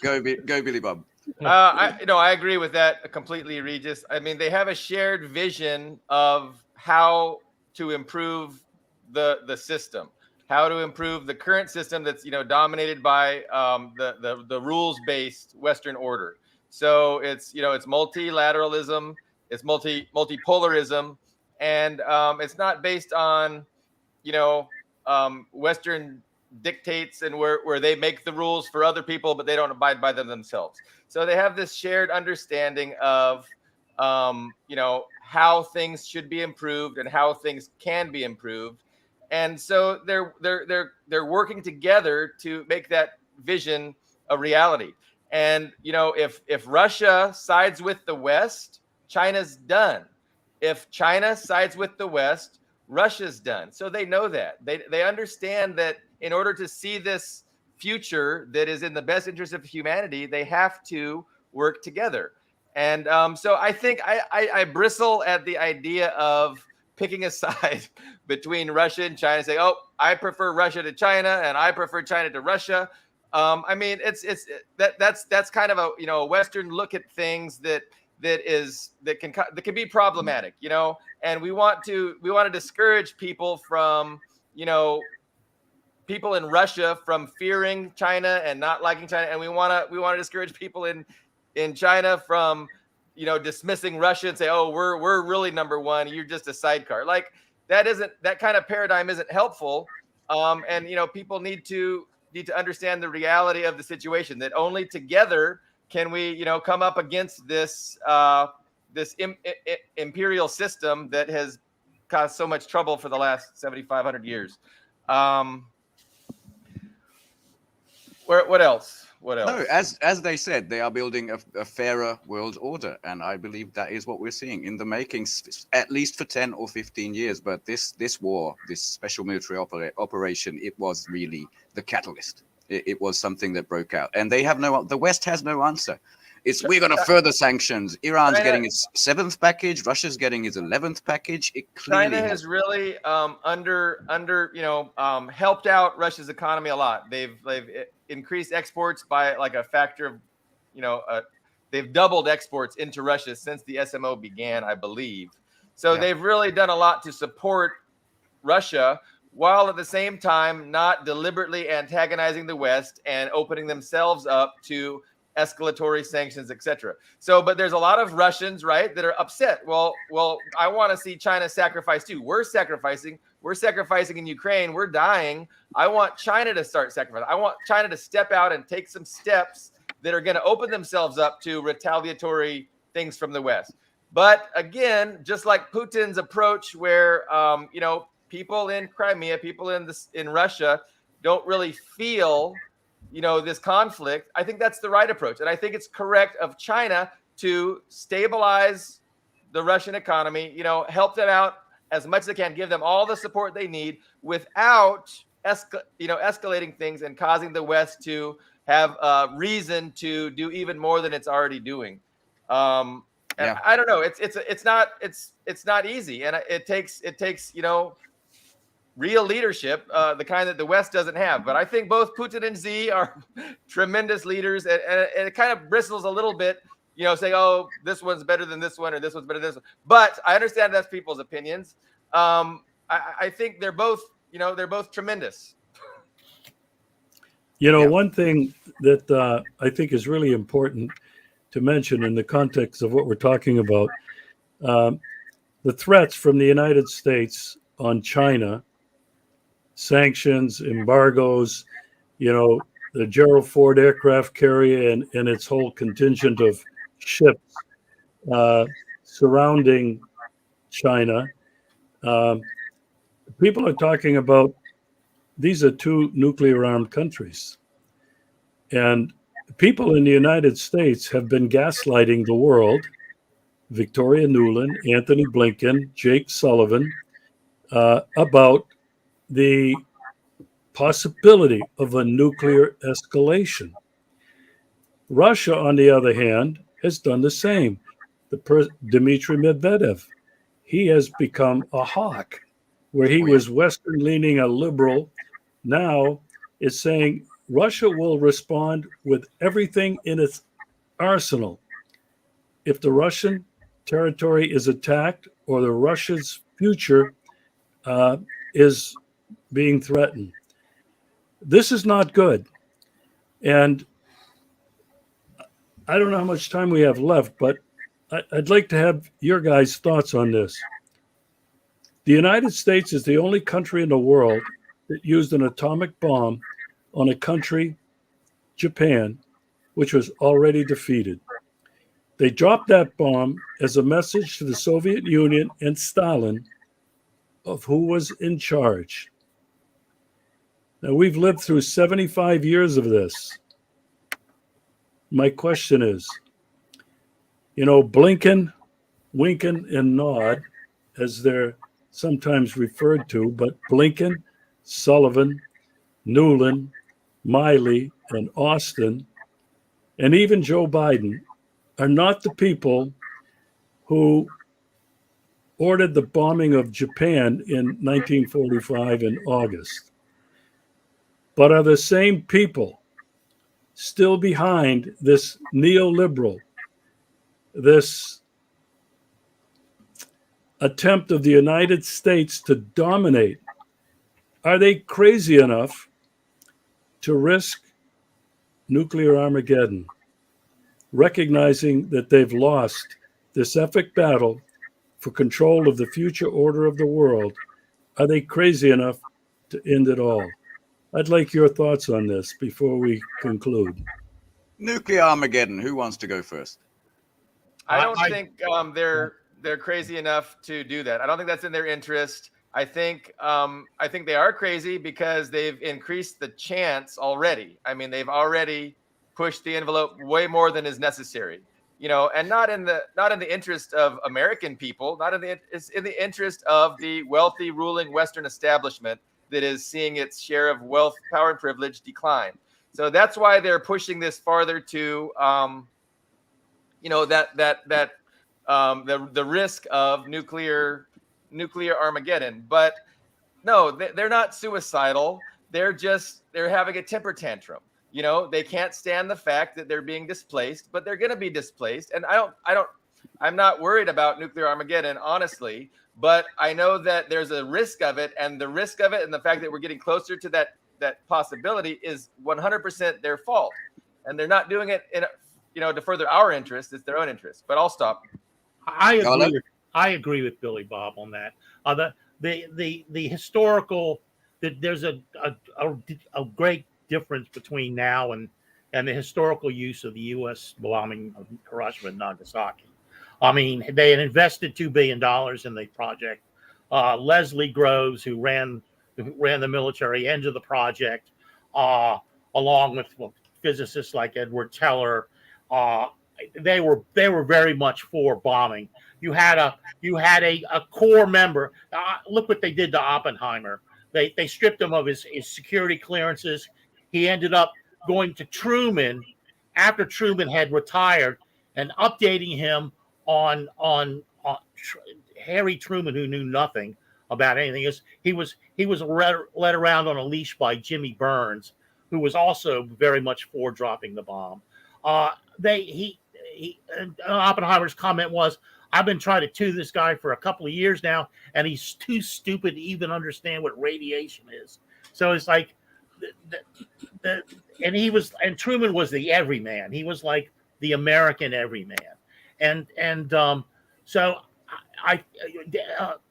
Go Billy Bob. I agree with that completely, Regis. I mean, they have a shared vision of how to improve the system, how to improve the current system that's dominated by the rules-based Western order. So it's multilateralism, it's multipolarism, and it's not based on Western dictates and where they make the rules for other people, but they don't abide by them themselves. So they have this shared understanding of how things should be improved and how things can be improved. And so they're working together to make that vision a reality. And if Russia sides with the West, China's done. If China sides with the West, Russia's done. So they know that. They understand that in order to see this future that is in the best interest of humanity, they have to work together. And so I think I bristle at the idea of picking a side between Russia and China, saying, "Oh, I prefer Russia to China, and I prefer China to Russia." I mean, that's kind of a Western look at things that can be problematic, and we want to discourage people from people in Russia from fearing China and not liking China, and we want to discourage people in China from dismissing Russia and say, "Oh, we're really number one, you're just a sidecar." Like that kind of paradigm isn't helpful, and people need to understand the reality of the situation, that only together can we come up against this imperial system that has caused so much trouble for the last 7,500 years. What else? No, as they said, they are building a fairer world order, and I believe that is what we're seeing in the making, at least for 10 or 15 years. But this war, this special military operation, it was really the catalyst. It was something that broke out, and the West has no answer. We're going to further sanctions. Iran's getting its 7th package. Russia's getting its 11th package. China has really helped out Russia's economy a lot. They've increased exports by like a factor of, they've doubled exports into Russia since the SMO began, I believe. So they've really done a lot to support Russia, while at the same time not deliberately antagonizing the West and opening themselves up to escalatory sanctions, etc. So, but there's a lot of Russians, right, that are upset. Well, I want to see China sacrifice too. We're sacrificing in Ukraine. We're dying. I want China to start sacrificing. I want China to step out and take some steps that are going to open themselves up to retaliatory things from the West. But again, just like Putin's approach, where people in Crimea, people in Russia don't really feel this conflict, I think that's the right approach. And I think it's correct of China to stabilize the Russian economy, help them out as much as they can, give them all the support they need without escalating things and causing the West to have reason to do even more than it's already doing. And I don't know. It's not easy, and it takes real leadership, the kind that the West doesn't have. But I think both Putin and Xi are tremendous leaders, and it kind of bristles a little bit, saying, "Oh, this one's better than this one, or this one's better than this one." But I understand that's people's opinions. I think they're both tremendous. One thing that I think is really important to mention in the context of what we're talking about, the threats from the United States on China, sanctions, embargoes, the Gerald Ford aircraft carrier and its whole contingent of ships surrounding China. People are talking about these are two nuclear-armed countries. And people in the United States have been gaslighting the world, Victoria Nuland, Anthony Blinken, Jake Sullivan, about the possibility of a nuclear escalation. Russia, on the other hand, has done the same. Dmitry Medvedev, he has become a hawk, where he was Western-leaning, a liberal. Now is saying Russia will respond with everything in its arsenal if the Russian territory is attacked or the Russia's future is being threatened. This is not good. And I don't know how much time we have left, but I'd like to have your guys' thoughts on this. The United States is the only country in the world that used an atomic bomb on a country, Japan, which was already defeated. They dropped that bomb as a message to the Soviet Union and Stalin of who was in charge. Now, we've lived through 75 years of this. My question is, Blinken, Winken, and Nod, as they're sometimes referred to, but Blinken, Sullivan, Nuland, Miley, and Austin, and even Joe Biden are not the people who ordered the bombing of Japan in 1945 in August, but are the same people still behind this neoliberal, this attempt of the United States to dominate. Are they crazy enough to risk nuclear Armageddon, recognizing that they've lost this epic battle for control of the future order of the world? Are they crazy enough to end it all? I'd like your thoughts on this before we conclude. Nuclear Armageddon. Who wants to go first? I don't think they're crazy enough to do that. I don't think that's in their interest. I think they are crazy because they've increased the chance already. I mean, they've already pushed the envelope way more than is necessary. And not in the interest of American people, it's in the interest of the wealthy ruling Western establishment that is seeing its share of wealth, power, and privilege decline. So that's why they're pushing this farther to, the risk of nuclear Armageddon. But no, they're not suicidal. They're having a temper tantrum. They can't stand the fact that they're being displaced, but they're going to be displaced. And I'm not worried about nuclear Armageddon, honestly, but I know that there's a risk of it, and the risk of it and the fact that we're getting closer to that possibility is 100% their fault. And they're not doing it to further our interest. It's their own interest. But I'll stop. I agree with Billy Bob on that. The historical, there's a great difference between now and the historical use of the U.S. bombing of Hiroshima and Nagasaki. I mean, they had invested $2 billion in the project. Leslie Groves, who ran the military end of the project, along with physicists like Edward Teller, they were very much for bombing. You had a core member. Look what they did to Oppenheimer. They stripped him of his security clearances. He ended up going to Truman after Truman had retired and updating him on Harry Truman, who knew nothing about anything. He was led around on a leash by Jimmy Burns, who was also very much for dropping the bomb. Oppenheimer's comment was, "I've been trying to tune this guy for a couple of years now, and he's too stupid to even understand what radiation is." So it's like, and Truman was the everyman. He was like the American everyman, and so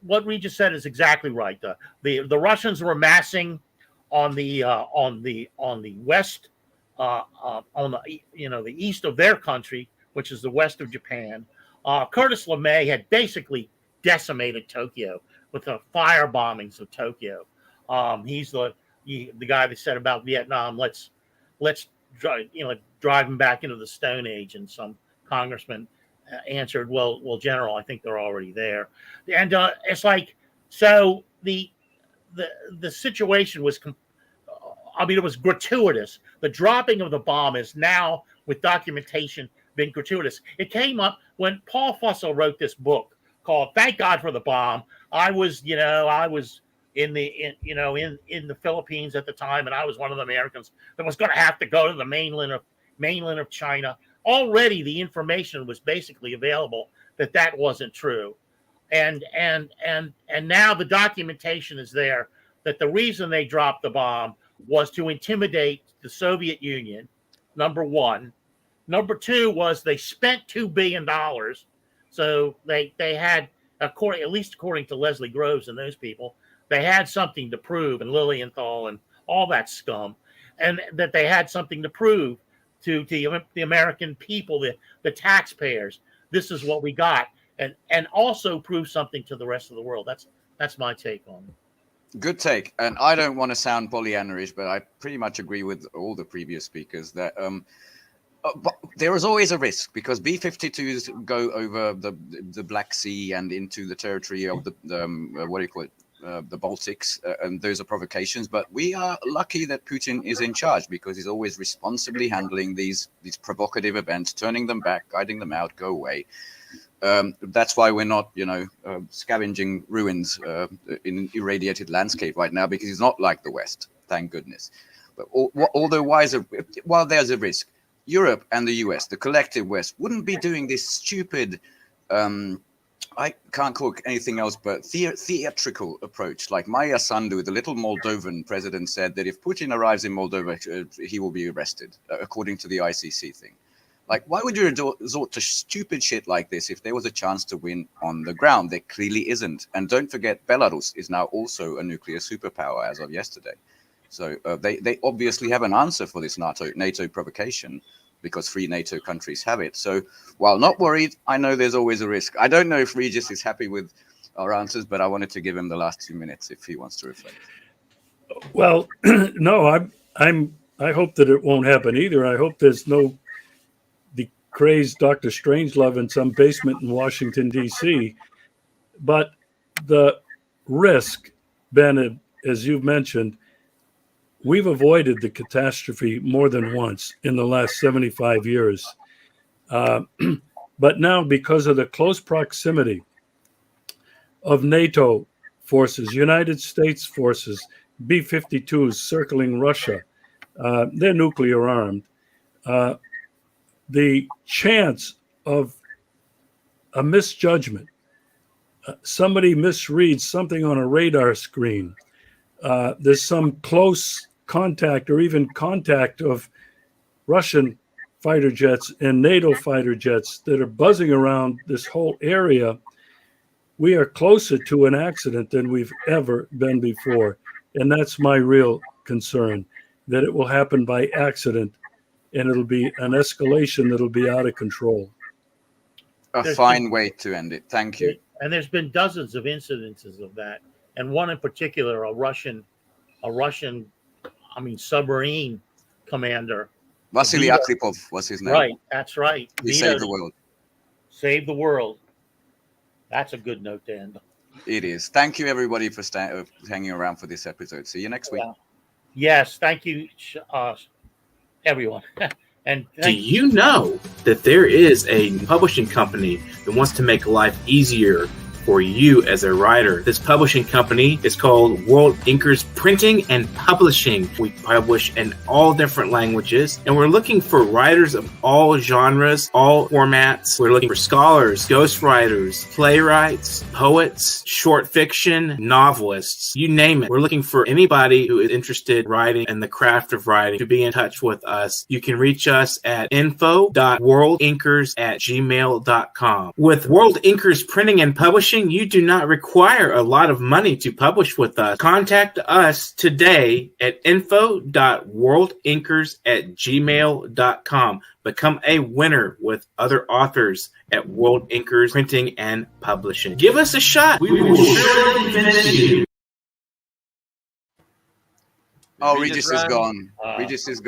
what Regis said is exactly right. The Russians were massing on the west, on the east of their country, which is the west of Japan. Curtis LeMay had basically decimated Tokyo with the fire bombings of Tokyo. He's the guy that said about Vietnam, let's drive him back into the Stone Age, and some congressman answered, well, General, I think they're already there. And it's like, so the situation was, it was gratuitous. The dropping of the bomb is now, with documentation, been gratuitous. It came up when Paul Fussell wrote this book called "Thank God for the Bomb." I was in the Philippines at the time, and I was one of the Americans that was going to have to go to the mainland of China. Already, the information was basically available that wasn't true, and now the documentation is there that the reason they dropped the bomb was to intimidate the Soviet Union. Number one. Number two was they spent $2 billion, so they had, at least according to Leslie Groves and those people, they had something to prove, and Lilienthal and all that scum, and that they had something to prove to the American people, the taxpayers. This is what we got, and also prove something to the rest of the world. That's my take on it. Good take. And I don't want to sound Pollyanna-ish, but I pretty much agree with all the previous speakers that but there is always a risk, because B-52s go over the Black Sea and into the territory of the Baltics, and those are provocations. But we are lucky that Putin is in charge, because he's always responsibly handling these provocative events, turning them back, guiding them out, go away. That's why we're not, scavenging ruins in an irradiated landscape right now, because he's not like the West, thank goodness. But although while there's a risk, Europe and the US, the collective West, wouldn't be doing this stupid, I can't call it anything else but theatrical approach. Like Maya Sandu, the little Moldovan president, said that if Putin arrives in Moldova, he will be arrested, according to the ICC thing. Like, why would you resort to stupid shit like this if there was a chance to win on the ground? There clearly isn't. And don't forget, Belarus is now also a nuclear superpower as of yesterday. So they obviously have an answer for this NATO provocation, because 3 NATO countries have it. So while not worried, I know there's always a risk. I don't know if Regis is happy with our answers, but I wanted to give him the last 2 minutes if he wants to reflect. Well, no, I hope that it won't happen either. I hope there's no the crazed Dr. Strangelove in some basement in Washington, D.C. But the risk, Ben, as you've mentioned, we've avoided the catastrophe more than once in the last 75 years. But now, because of the close proximity of NATO forces, United States forces, B-52s circling Russia, they're nuclear armed, the chance of a misjudgment, somebody misreads something on a radar screen, there's some close contact or even contact of Russian fighter jets and NATO fighter jets that are buzzing around this whole area, we are closer to an accident than we've ever been before. And that's my real concern, that it will happen by accident and it'll be an escalation that'll be out of control. A fine way to end it. Thank you. And there's been dozens of incidences of that. And one in particular, a Russian, submarine commander. Vasily Aklipov was his name. Right, that's right. He saved the world. Saved the world. That's a good note to end on. It is. Thank you, everybody, for hanging around for this episode. See you next week. Yes, thank you, everyone. And do you know that there is a publishing company that wants to make life easier for you as a writer? This publishing company is called World Inkers Printing and Publishing. We publish in all different languages, and we're looking for writers of all genres, all formats. We're looking for scholars, ghostwriters, playwrights, poets, short fiction, novelists, you name it. We're looking for anybody who is interested in writing and the craft of writing to be in touch with us. You can reach us at info.worldinkers@gmail.com. With World Inkers Printing and Publishing, you do not require a lot of money to publish with us. Contact us today at info.worldinkers@gmail.com. Become a winner with other authors at World Inkers Printing and Publishing. Give us a shot. We will surely finish you. Oh, Regis is gone. Regis is gone.